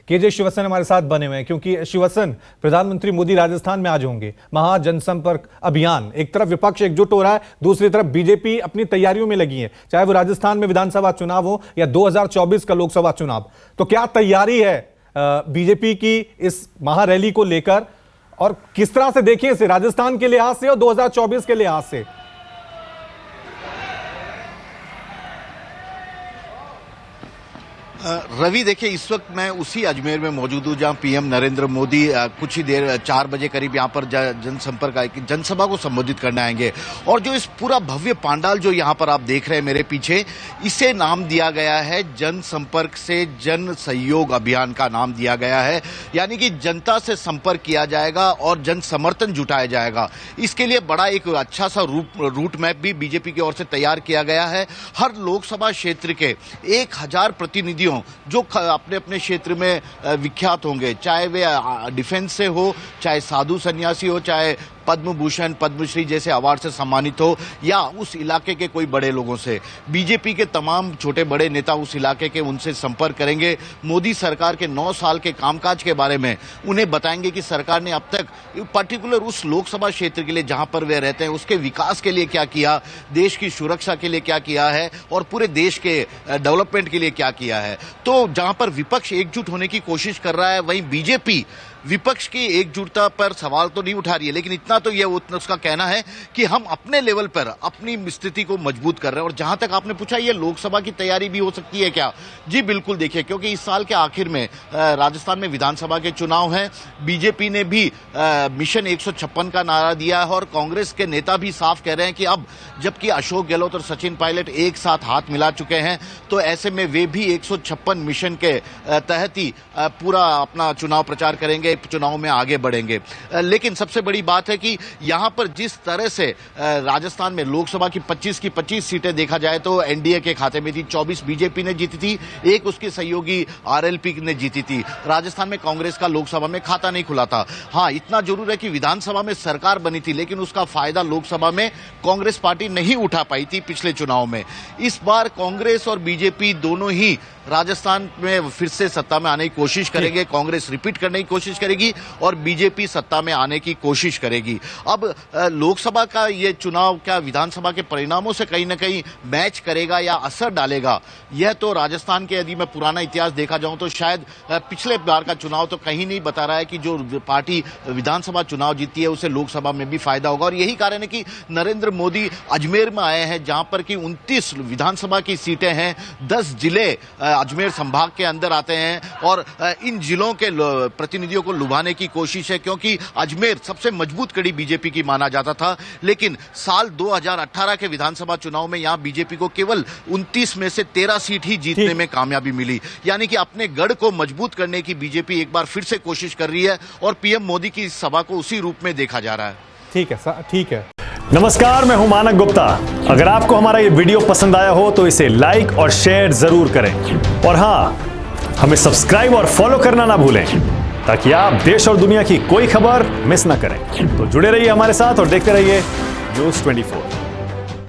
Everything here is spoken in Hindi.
केजे शिवसन हमारे साथ बने हुए हैं, क्योंकि शिवसन, प्रधानमंत्री मोदी राजस्थान में आज होंगे। महा जनसंपर्क अभियान, एक तरफ विपक्ष एकजुट हो रहा है, दूसरी तरफ बीजेपी अपनी तैयारियों में लगी है, चाहे वो राजस्थान में विधानसभा चुनाव हो या 2024 का लोकसभा चुनाव। तो क्या तैयारी है बीजेपी की इस महारैली को लेकर, और किस तरह से देखें इसे राजस्थान के लिहाज से और 2024 के लिहाज से? रवि, देखिए, इस वक्त मैं उसी अजमेर में मौजूद हूँ जहाँ पीएम नरेंद्र मोदी कुछ ही देर 4 बजे करीब यहाँ पर जनसंपर्क जनसभा को संबोधित करने आएंगे। और जो इस पूरा भव्य पांडाल जो यहाँ पर आप देख रहे हैं मेरे पीछे, इसे नाम दिया गया है जनसंपर्क से जन सहयोग अभियान का नाम दिया गया है। यानी कि जनता से संपर्क किया जाएगा और जन समर्थन जुटाया जाएगा। इसके लिए बड़ा एक अच्छा सा रूट मैप भी बीजेपी की ओर से तैयार किया गया है। हर लोकसभा क्षेत्र के 1000 प्रतिनिधियों जो अपने अपने क्षेत्र में विख्यात होंगे, चाहे वे डिफेंस से हो, चाहे साधु सन्यासी हो, चाहे पद्म भूषण पद्मश्री जैसे अवार्ड से सम्मानित हो, या उस इलाके के कोई बड़े लोगों से, बीजेपी के तमाम छोटे बड़े नेता उस इलाके के उनसे संपर्क करेंगे। मोदी सरकार के 9 साल के कामकाज के बारे में उन्हें बताएंगे कि सरकार ने अब तक पर्टिकुलर उस लोकसभा क्षेत्र के लिए जहां पर वे रहते हैं उसके विकास के लिए क्या किया, देश की सुरक्षा के लिए क्या किया है और पूरे देश के डेवलपमेंट के लिए क्या किया है। तो जहां पर विपक्ष एकजुट होने की कोशिश कर रहा है, वहीं बीजेपी विपक्ष की एकजुटता पर सवाल तो नहीं उठा रही है, लेकिन इतना तो ये उसका कहना है कि हम अपने लेवल पर अपनी स्थिति को मजबूत कर रहे हैं। और जहां तक आपने पूछा ये लोकसभा की तैयारी भी हो सकती है क्या, जी बिल्कुल। देखिए, क्योंकि इस साल के आखिर में राजस्थान में विधानसभा के चुनाव हैं। बीजेपी ने भी मिशन 156 का नारा दिया है और कांग्रेस के नेता भी साफ कह रहे हैं कि अब जबकि अशोक गहलोत और सचिन पायलट एक साथ हाथ मिला चुके हैं, तो ऐसे में वे भी 156 मिशन के तहत ही पूरा अपना चुनाव प्रचार करेंगे, चुनाव में आगे बढ़ेंगे। लेकिन सबसे बड़ी बात है कि यहां पर जिस तरह से राजस्थान में लोकसभा की 25 सीटें देखा जाए तो एनडीए के खाते में थी, 24 बीजेपी ने जीती थी, एक उसकी सहयोगी आरएलपी ने जीती थी। राजस्थान में कांग्रेस का लोकसभा में खाता नहीं खुला था। हां, इतना जरूर है कि विधानसभा में सरकार बनी थी, लेकिन उसका फायदा लोकसभा में कांग्रेस पार्टी नहीं उठा पाई थी पिछले चुनाव में। इस बार कांग्रेस और बीजेपी दोनों ही राजस्थान में फिर से सत्ता में आने की कोशिश करेंगे। कांग्रेस रिपीट करने की कोशिश करेगी और बीजेपी सत्ता में आने की कोशिश करेगी। अब लोकसभा का ये चुनाव क्या विधानसभा के परिणामों से कहीं ना कहीं मैच करेगा या असर डालेगा, यह तो राजस्थान के यदि मैं पुराना इतिहास देखा जाऊं तो शायद पिछले बार का चुनाव तो कहीं नहीं बता रहा है कि जो पार्टी विधानसभा चुनाव जीती है उसे लोकसभा में भी फायदा होगा। और यही कारण है कि नरेंद्र मोदी अजमेर में आए हैं, जहां पर कि 29 विधानसभा की सीटें हैं, 10 जिले अजमेर संभाग के अंदर आते हैं और इन जिलों के प्रतिनिधियों को लुभाने की कोशिश है, क्योंकि अजमेर सबसे मजबूत कड़ी बीजेपी की माना जाता था। लेकिन साल 2018 के विधानसभा चुनाव में यहां बीजेपी को केवल 29 में से 13 सीट ही जीतने में कामयाबी मिली। यानी कि अपने गढ़ को मजबूत करने की बीजेपी एक बार फिर से कोशिश कर रही है और पीएम मोदी की इस सभा को उसी रूप में देखा जा रहा है। ठीक है सर, ठीक है। नमस्कार, मैं हूं मानक गुप्ता। अगर आपको हमारा ये वीडियो पसंद आया हो तो इसे लाइक और शेयर जरूर करें, और हां, हमें सब्सक्राइब और फॉलो करना ना भूलें ताकि आप देश और दुनिया की कोई खबर मिस ना करें। तो जुड़े रहिए हमारे साथ और देखते रहिए न्यूज़ 24।